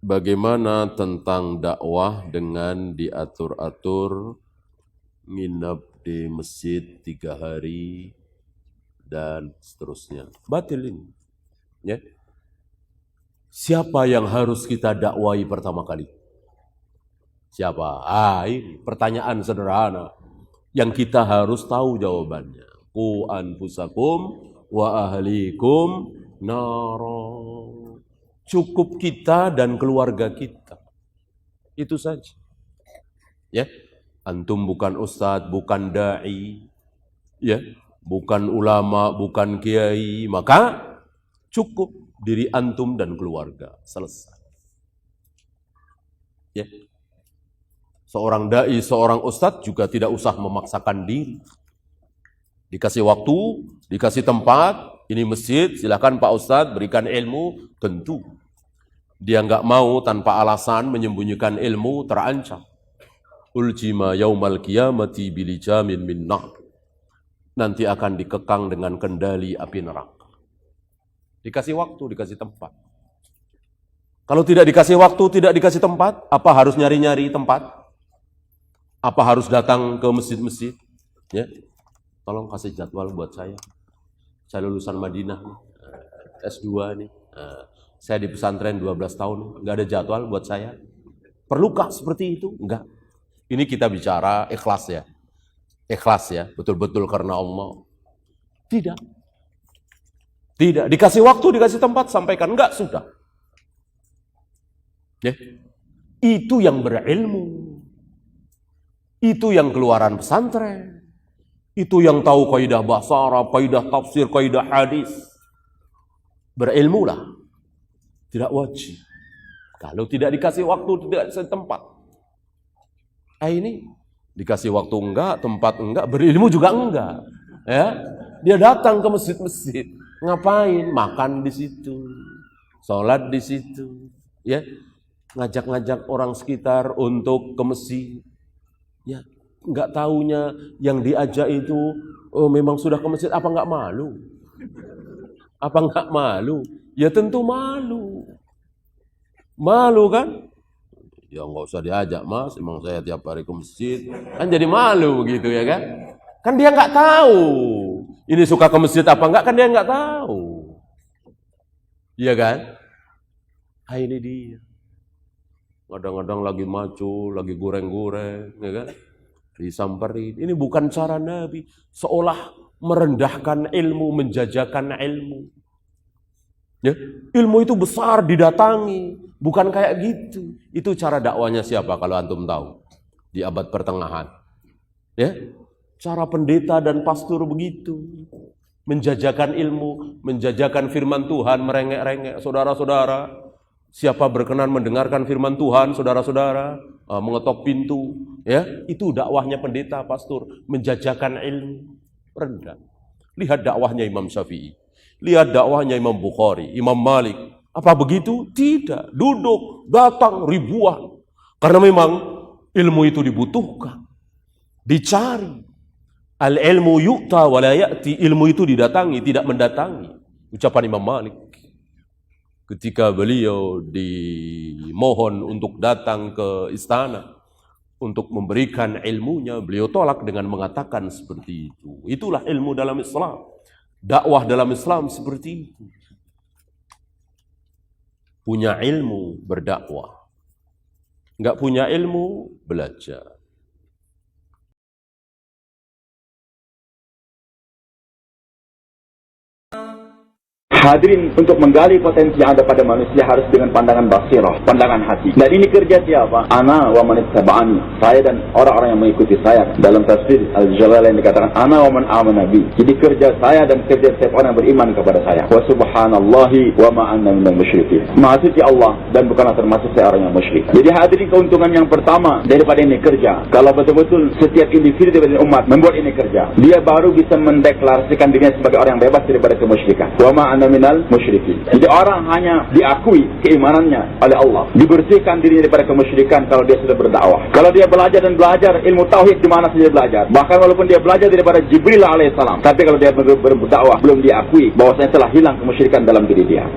Bagaimana tentang dakwah dengan diatur-atur nginep di masjid 3 hari dan seterusnya? Batil ini. Ya. Siapa yang harus kita dakwai pertama kali? Siapa? Ini pertanyaan sederhana yang kita harus tahu jawabannya. Qu anfusakum wa ahlikum nara. Cukup kita dan keluarga kita. Itu saja. Ya. Antum bukan ustadz, bukan dai, ya, bukan ulama, bukan kiai, maka cukup diri antum dan keluarga. Selesai. Ya. Seorang dai, seorang ustadz juga tidak usah memaksakan diri. Dikasih waktu, dikasih tempat, ini masjid, silakan Pak Ustadz berikan ilmu, tentu. Dia enggak mau tanpa alasan menyembunyikan ilmu, terancam. Uljima yaumal qiyamati bilijamin min nar. Nanti akan dikekang dengan kendali api neraka. Dikasih waktu, dikasih tempat. Kalau tidak dikasih waktu, tidak dikasih tempat, apa harus nyari-nyari tempat? Apa harus datang ke masjid-masjid? Ya. Tolong kasih jadwal buat saya. Saya lulusan Madinah nih, S2 nih. Saya di pesantren 12 tahun, nggak ada jadwal buat saya. Perlukah seperti itu? Enggak. Ini kita bicara ikhlas ya. Ikhlas ya, betul-betul karena Allah. Tidak. Tidak. Dikasih waktu, dikasih tempat, sampaikan. Enggak, sudah. Ya. Itu yang berilmu. Itu yang keluaran pesantren. Itu yang tahu kaidah bahasa Arab, kaidah tafsir, kaidah hadis. Berilmulah. Tidak wajib. Kalau tidak dikasih waktu, tidak dikasih tempat. Ini dikasih waktu enggak, tempat enggak, berilmu juga enggak. Ya, dia datang ke masjid-masjid. Ngapain? Makan di situ. Sholat di situ. Ya, ngajak-ngajak orang sekitar untuk ke masjid. Ya, enggak taunya yang diajak itu memang sudah ke masjid, apa enggak malu? Apa enggak malu? Ya tentu malu. Malu kan? Ya enggak usah diajak mas, emang saya tiap hari ke masjid. Kan jadi malu gitu ya kan? Kan dia enggak tahu. Ini suka ke masjid apa enggak, kan dia enggak tahu. Iya kan? Ini dia. Kadang-kadang lagi maco, lagi goreng-goreng, ya kan? Disamperin. Ini bukan cara Nabi. Seolah merendahkan ilmu, menjajakan ilmu. Ya, ilmu itu besar, didatangi. Bukan kayak gitu. Itu cara dakwanya siapa kalau antum tahu? Di abad pertengahan. Ya, cara pendeta dan pastor begitu. Menjajakan ilmu, menjajakan firman Tuhan, merengek-rengek. Saudara-saudara, siapa berkenan mendengarkan firman Tuhan, saudara-saudara, mengetok pintu, ya, itu dakwahnya pendeta, pastor, menjajakan ilmu, rendah. Lihat dakwahnya Imam Syafi'i, lihat dakwahnya Imam Bukhari, Imam Malik. Apa begitu? Tidak. Duduk, datang ribuan. Karena memang ilmu itu dibutuhkan, dicari. Al-ilmu yu'ta wa la ya'ti. Ilmu itu didatangi, tidak mendatangi. Ucapan Imam Malik. Ketika beliau dimohon untuk datang ke istana untuk memberikan ilmunya, beliau tolak dengan mengatakan seperti itu. Itulah ilmu dalam Islam. Dakwah dalam Islam seperti itu. Punya ilmu, berdakwah. Enggak punya ilmu, belajar. Hadirin, untuk menggali potensi yang ada pada manusia harus dengan pandangan basirah, pandangan hati. Dan ini kerja siapa? Ana wa man ittaba'ani. Saya dan orang-orang yang mengikuti saya. Dalam tafsir Al-Jalalain dikatakan ana wa man amana bi. Jadi kerja saya dan kerja setiap orang yang beriman kepada saya. Wa subhanallahi wa ma anna minal musyrikin. Maha suci Allah dan bukanlah termasuk saya orang yang musyrik. Jadi hadirin, keuntungan yang pertama daripada ini kerja, kalau betul-betul setiap individu daripada umat membuat ini kerja, dia baru bisa mendeklarasikan dirinya sebagai orang yang bebas daripada kemusyrikan. Wa ma anna minal musyrikin. Jadi orang hanya diakui keimanannya oleh Allah, dibersihkan dirinya daripada kemusyrikan kalau dia sudah berdakwah. Kalau dia belajar dan belajar ilmu tauhid di mana saja belajar, bahkan walaupun dia belajar daripada Jibril alaihissalam, tapi kalau dia berdakwah belum diakui bahwasanya telah hilang kemusyrikan dalam diri dia.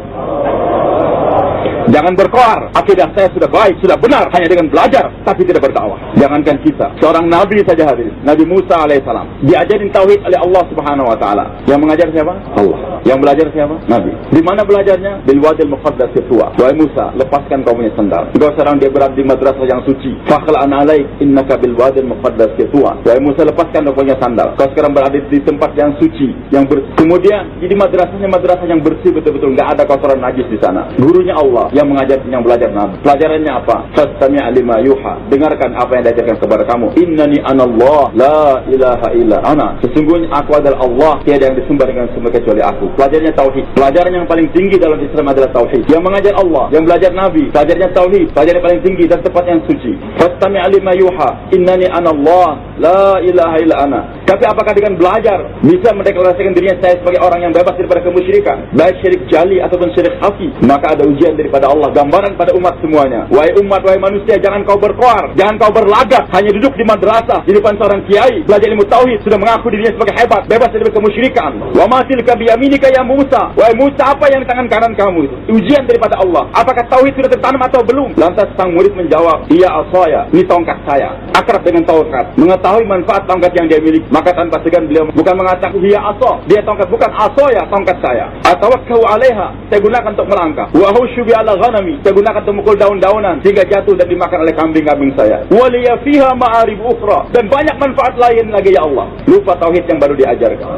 Jangan berkoar. Akidah saya sudah baik, sudah benar hanya dengan belajar, tapi tidak berdakwah. Jangankan kita, seorang nabi saja hadir, Nabi Musa alaihissalam, diajarin tauhid oleh Allah Subhanahu wa taala. Yang mengajar siapa? Allah. Yang belajar siapa? Nabi. Di mana belajarnya? Bil wadil muqaddas Tuwa. Wahai Musa, lepaskan kau punya sandal. Engkau sekarang dia berada di madrasah yang suci. Fakhla'an alaik innaka bil wadil muqaddas Tuwa. Wahai Musa, lepaskan kau punya sandal. Kau sekarang berada di tempat yang suci, yang bersih. Kemudian jadi madrasahnya madrasah yang bersih betul-betul, enggak ada kotoran najis di sana. Gurunya Allah yang mengajar, yang belajar Nabi. Pelajarannya apa? Fastami' lima yuha. Dengarkan apa yang diajarkan kepada kamu. Innani anallah la ilaha illa ana. Sesungguhnya aku adalah Allah, tiada yang disembah dengan sembah kecuali aku. Pelajarannya tauhid. Pelajaran yang paling tinggi dalam Islam adalah tauhid. Yang mengajar Allah, yang belajar Nabi, pelajarannya tauhid. Pelajaran yang paling tinggi dan tempat yang suci. Fastami' lima yuha. Innani anallah la ilaha illa ana. Tapi apakah dengan belajar bisa mendeklarasikan dirinya saya sebagai orang yang bebas daripada kemusyrikan, baik syirik jali ataupun syirik khafi? Maka ada ujian daripada Allah, gambaran pada umat semuanya. Wahai umat, wahai manusia, jangan kau berkoar, jangan kau berlagak, hanya duduk di madrasah di depan seorang kiai, belajar ilmu tauhid, sudah mengaku dirinya sebagai hebat, bebas dari kemusyrikan. Wa ma tilka biyaminika ya Musa. Wahai Musa, apa yang di tangan kanan kamu itu? Ujian daripada Allah. Apakah tauhid sudah tertanam atau belum? Lantas sang murid menjawab, iya asaya, ini tongkat saya. Akrab dengan tongkat, mengetahui manfaat tongkat yang dia miliki. Maka tanpa segan beliau bukan mengatakan iya aso, dia tongkat, bukan asaya, tongkat saya. Atawakkau alaiha, saya gunakan untuk melangkah. Wa husyu bi ala ghanami, saya gunakan untuk memukul daun-daunan sehingga jatuh dan dimakan oleh kambing-kambing saya. Wa liya fiha ma'arib ukhra, dan banyak manfaat lain lagi ya Allah. Lupa tauhid yang baru diajarkan.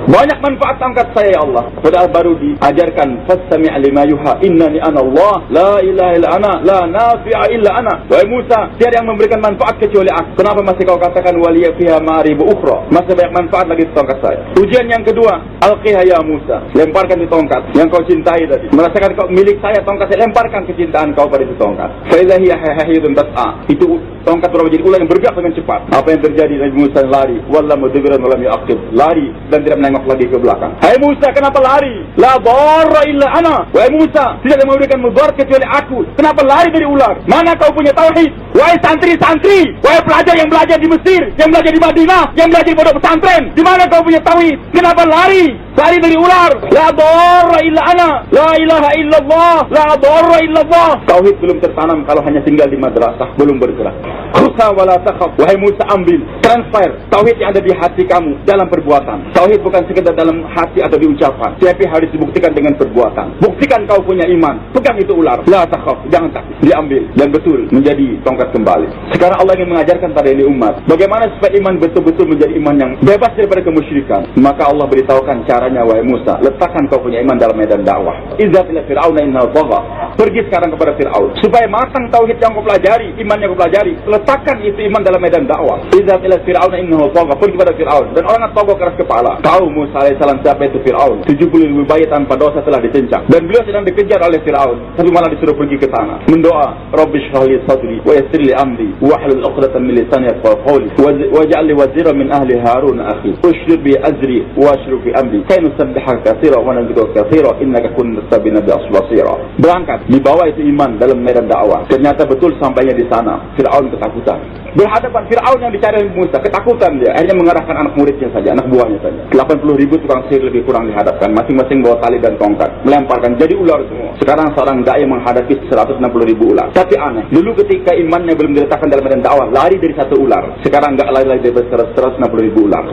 Banyak manfaat tongkat saya ya Allah, padahal baru diajarkan fastami' lima yuha innani ana Allah la ilaha illa ana la nafi'a illa ana. Wahai Musa, tiada yang memberikan manfaat kecuali aku. Kenapa masih kau katakan waliya fiha ma'arib ukhra? Masih banyak manfaat lagi di tongkat saya. Ujian yang kedua, alqiha ya Musa, lemparkan di tongkat yang kau cintai tadi. Merasakan kau milik saya tongkat, saya lemparkan kecintaan kau pada itu tongkat. Fa idza hiya hayyun tas'a. Itu tongkat berubah jadi ular yang bergerak dengan cepat. Apa yang terjadi? Nabi Musa lari, walla mudbiran wa lam yu'aqib. Lari dan tidak menengok lagi ke belakang. Hai Musa, kenapa lari? La darra illa ana. Wahai Musa, tidak ada memberikan mudarat kecuali aku. Kenapa lari dari ular? Mana kau punya tauhid? Wahai santri-santri, wahai pelajar yang belajar di Mesir, yang belajar di Madinah, yang belajar di pondok pesantren, di mana kau punya tauhid? Kenapa lari? Lari dari ular. La darra illa ana. La ilaha illallah. La darra illallah. Tauhid belum tertanam kalau hanya tinggal di madrasah, belum bergerak. Khusa wala takhaf. Wahai Musa, ambil, transfer tauhid yang ada di hati kamu dalam perbuatan. Tauhid bukan sekedar dalam hati atau di ucapan, tapi harus dibuktikan dengan perbuatan. Buktikan kau punya iman. Pegang itu ular. La takhaf, jangan takut. Diambil dan betul menjadi tongkat kembali. Sekarang Allah ingin mengajarkan pada ini umat bagaimana supaya iman betul-betul menjadi iman yang bebas daripada kemusyrikan. Maka Allah beritahukan caranya, wahai Musa, letakkan kau punya iman dalam medan dakwah. Izat ila fir'auna innahu tagha. Pergi sekarang kepada Fir'aun supaya matang tauhid yang kau pelajari, iman yang kau pelajari. Letakkan itu iman dalam medan dakwah. Izat ila fir'auna innahu tagha. Pergi kepada Fir'aun, dan orang yang tagha keras kepala. Tahu Musa alaihissalam siapa itu Fir'aun? 70.000 bayi tanpa dosa telah dikencang, dan beliau sedang dikejar oleh Fir'aun, tapi malah disuruh pergi ke sana mendoa, Rabbi shrah li sadri wa yassir li amri wahlul 'uqdatam min lisani yafqahu qawli waj'al li waziran min ahli Harun akhi ushdud bi azri wa ashruk fi amri kay nusabbihaka katsiran wa nadhkuruka katsiran innaka kunta bina basira. Berangkat, dibawa itu iman dalam medan dakwah. Ternyata betul sampainya di sana Fir'aun ketakutan. Berhadapan Fir'aun yang dicari Musa, ketakutan dia. Akhirnya mengarahkan anak muridnya saja, anak buahnya saja. 80.000 tukang sihir lebih kurang dihadapkan, masing-masing bawa tali dan tongkat, melemparkan jadi ular semua. Sekarang seorang dai menghadapi 160.000 ular. Tapi aneh, dulu ketika imannya belum diletakkan dalam medan dakwah, lari dari satu ular. Sekarang enggak lari dari 160.000 ular.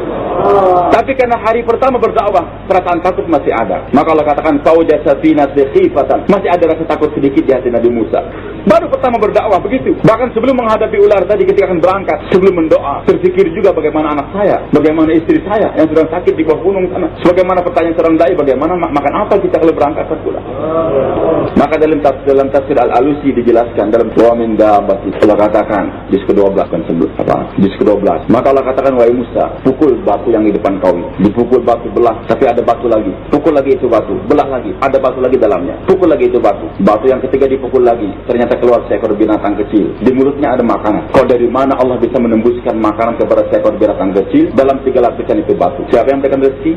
Tapi karena hari pertama berdakwah, perasaan takut masih ada. Maka Allah katakan faujasa fi nafsi khifatan. Masih ada rasa takut sedikit di hati Nabi Musa. Baru pertama berdakwah begitu. Bahkan sebelum menghadapi ular tadi, ketika akan berangkat, sebelum mendoa, berpikir juga bagaimana anak saya, bagaimana istri saya yang sedang sakit di bawah gunung sana. Sebagaimana pertanyaan seorang dai, bagaimana makan apa kita kalau berangkat ke pulang. Maka dalam tafsir Al-Alusi dijelaskan dalam wa min dabbati. Allah katakan juz ke-12 kan sebelum apa? Juz ke-12. Maka Allah katakan wahai Musa, pukul batu yang di depan kau. Dipukul batu belah, tapi ada batu lagi. Pukul lagi itu batu, belah lagi, ada batu lagi dalamnya. Pukul lagi itu batu. Batu yang ketiga dipukul lagi. Ternyata keluar seekor binatang kecil. Di mulutnya ada makanan. Kau dari mana Allah bisa menembuskan makanan kepada seekor binatang kecil? Dalam 3 lapisan itu batu. Siapa yang memberikan rezeki?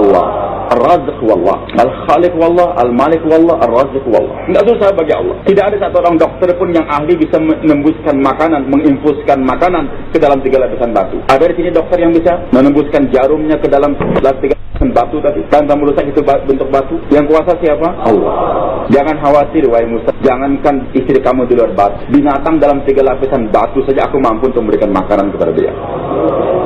Allah. Ar-Razzaq wallah, Al-Khaliq wallah, Al-Malik wallah, Ar-Razzaq wallah. Tidak susah bagi Allah. Tidak ada satu orang dokter pun yang ahli bisa menembuskan makanan, menginfuskan makanan ke dalam 3 lapisan batu. Ada di sini dokter yang bisa menembuskan jarumnya ke dalam 3 lapisan batu tadi, tanpa merusak itu bentuk batu. Yang kuasa siapa? Allah. Jangan khawatir wahai Musa, jangankan istri kamu di luar batu, binatang dalam 3 lapisan batu saja aku mampu untuk memberikan makanan kepada dia.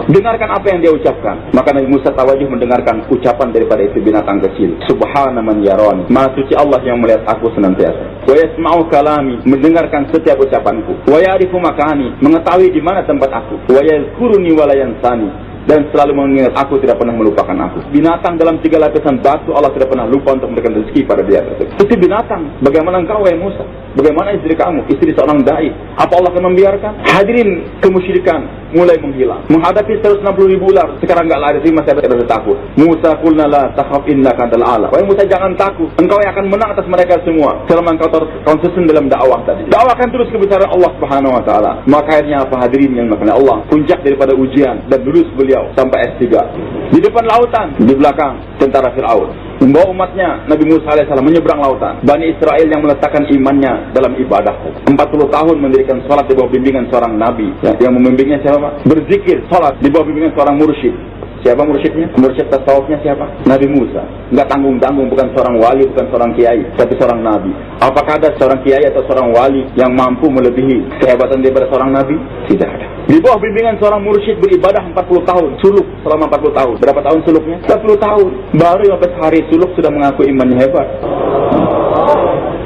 Dengarkan apa yang dia ucapkan. Maka Nabi Musa tawajuh mendengarkan ucapan daripada itu binatang kecil. Subhana man yarani, Maha suci Allah yang melihat aku senantiasa. Wa yasma'u kalami, mendengarkan setiap ucapanku. Wa ya'rifu makani, mengetahui di mana tempat aku. Wa yadhkuruni wa la yansani, dan selalu mengingat aku, tidak pernah melupakan aku. Binatang dalam 3 lapisan batu, Allah tidak pernah lupa untuk memberikan rezeki pada dia tersebut. Itu binatang. Bagaimana engkau wahai Musa? Bagaimana istri kamu? Istri seorang dai. Apa Allah akan membiarkan? Hadirin, kemusyrikan mulai menghilang. Menghadapi 160.000 ular, sekarang enggak lari, masih ada rasa takut. Musa qulna la takhaf innaka antal a'la. Wahai Musa, jangan takut. Engkau yang akan menang atas mereka semua. Selama engkau konsisten dalam dakwah tadi. Dakwahkan terus kebesaran Allah Subhanahu wa taala. Maka akhirnya apa hadirin yang makna Allah? Puncak daripada ujian dan lulus beliau sampai S3. Di depan lautan, di belakang tentara Fir'aun. Membawa umatnya, Nabi Musa AS menyeberang lautan. Bani Israel yang meletakkan imannya dalam ibadah. 40 tahun mendirikan sholat di bawah bimbingan seorang Nabi. Yang membimbingnya siapa? Berzikir, sholat di bawah bimbingan seorang mursyid. Siapa mursyidnya? Mursyid tasawufnya siapa? Nabi Musa. Enggak tanggung-tanggung, bukan seorang wali, bukan seorang kiai, tapi seorang nabi. Apakah ada seorang kiai atau seorang wali yang mampu melebihi kehebatan daripada seorang nabi? Tidak ada. Di bawah bimbingan seorang mursyid beribadah 40 tahun, suluk selama 40 tahun. Berapa tahun suluknya? 40 tahun. Baru 15 hari suluk sudah mengaku imannya hebat.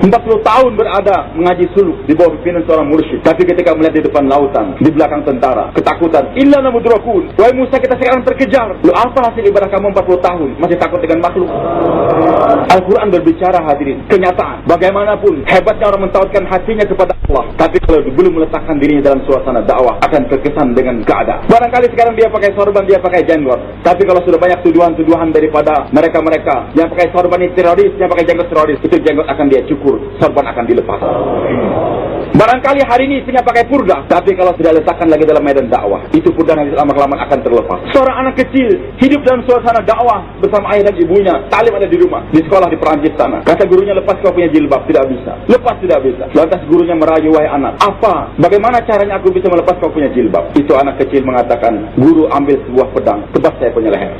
40 tahun berada mengaji suluk di bawah pimpinan seorang mursyid. Tapi ketika melihat di depan lautan, di belakang tentara, ketakutan. Inna namudrakun. Wahai Musa, kita sekarang terkejar. Lu apa hasil ibadah kamu 40 tahun? Masih takut dengan makhluk? Al-Quran berbicara hadirin. Kenyataan. Bagaimanapun hebatnya orang mentauhidkan hatinya kepada Allah. Tapi kalau belum meletakkan dirinya dalam suasana dakwah, akan terkesan dengan keadaan. Barangkali sekarang dia pakai sorban, dia pakai jenggot. Tapi kalau sudah banyak tuduhan-tuduhan daripada mereka-mereka yang pakai sorban ini teroris, yang pakai jenggot teroris, itu jenggot akan dia cukur, sorban akan dilepas. Barangkali hari ini istrinya pakai purdah, tapi kalau sudah letakkan lagi dalam medan dakwah, itu purdah nanti lama-kelamaan akan terlepas. Seorang anak kecil hidup dalam suasana dakwah bersama ayah dan ibunya, talim ada di rumah, di sekolah di Perancis sana. Kata gurunya, lepas kau punya jilbab. Tidak bisa. Lepas tidak bisa. Lantas gurunya merayu, wahai anak, apa? Bagaimana caranya aku bisa melepas kau punya jilbab? Itu anak kecil mengatakan, guru ambil sebuah pedang, tebas saya punya leher.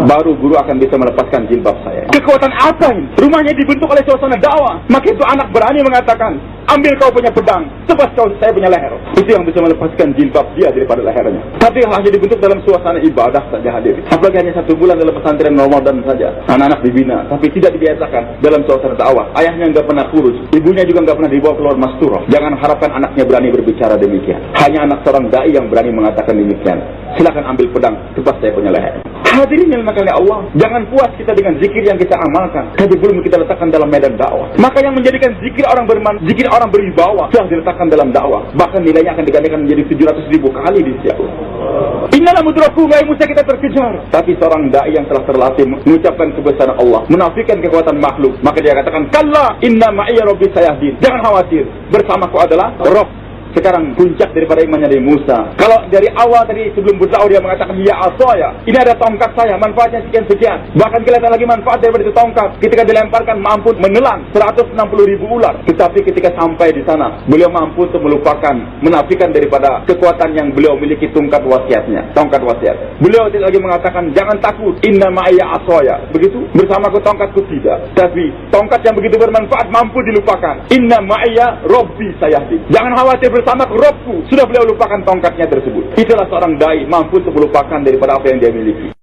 Baru guru akan bisa melepaskan jilbab saya. Kekuatan apa ini? Rumahnya dibentuk oleh suasana dakwah. Maka itu anak berani mengatakan, ambil kau punya pedang, tebas kau saya punya leher. Itu yang bisa melepaskan jilbab dia daripada lehernya. Tapi hanya dibentuk dalam suasana ibadah saja hadir. Apalagi hanya 1 bulan dalam pesantren Ramadan saja. Anak-anak dibina, tapi tidak dibiasakan dalam suasana dakwah. Ayahnya enggak pernah kurus, ibunya juga enggak pernah dibawa keluar masturah. Jangan harapkan anaknya berani berbicara demikian. Hanya anak seorang dai yang berani mengatakan demikian. Silakan ambil pedang, tebas saya punya leher. Hadirin yang dimuliakan Allah, jangan puas kita dengan zikir yang kita amalkan, tapi belum kita letakkan dalam medan dakwah. Maka yang menjadikan zikir orang berwibawa sudah diletakkan dalam dakwah. Bahkan nilainya akan digandakan menjadi 700.000 kali di sisi Allah. Innal mudrakun, wahai Musa, kita terkejar. Tapi seorang dai yang telah terlatih mengucapkan kebesaran Allah, menafikan kekuatan makhluk, maka dia katakan, kalla inna ma'iya rabbi sayahdin. Jangan khawatir, bersamaku adalah Rabb. Sekarang puncak daripada imannya dari Musa. Kalau dari awal tadi sebelum berdakwah dia mengatakan, ya asaya, ini ada tongkat saya, manfaatnya sekian-sekian. Bahkan kelihatan lagi manfaat daripada itu tongkat. Ketika dilemparkan mampu menelan 160.000 ular. Tetapi ketika sampai di sana, beliau mampu untuk melupakan, menafikan daripada kekuatan yang beliau miliki, tongkat wasiatnya. Tongkat wasiat. Beliau tidak lagi mengatakan, jangan takut, inna ma'aya asaya. Begitu, bersamaku tongkatku tidak. Tapi tongkat yang begitu bermanfaat mampu dilupakan. Inna ma'aya rabbi sayahdi. Jangan khawatir, bersama Robku. Sudah beliau lupakan tongkatnya tersebut. Itulah seorang dai mampu untuk melupakan daripada apa yang dia miliki.